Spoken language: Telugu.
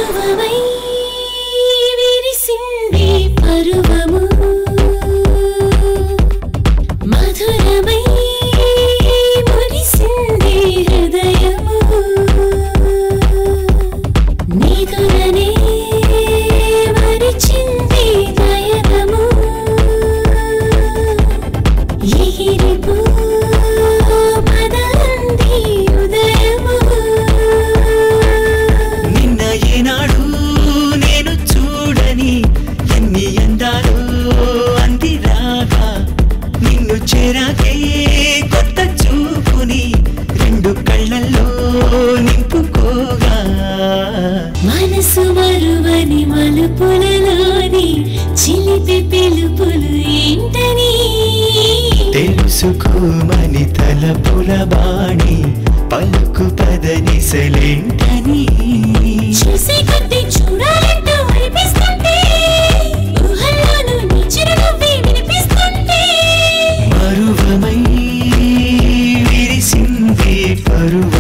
పరువమై విరిసింది పరువము మధురమై మురిసింది హృదయము నీదురనే మరిచింది నయనము ఎగిరిపో పదంది ఉదయము నిన్న ఏనాడు నేను చూడని ఎన్ని అందాలు అందిరాగా నిన్ను చేరాకే కొత్త చూపుని రెండు కళ్ళల్లో నింపుకోగా మనసు మరువని మలుపులలోని చిలిపి పిలుపులు ఏంటని తెలుసుకోమని తలపుల బాణి పలుకు పదనిసలేంటని చూసే కొద్ది చూడాలంటూ అనిపిస్తుంటే ఊహల్లోనూ నీ చిరునవ్వే వినిపిస్తుంటే మరువమై విరిసింది పరువ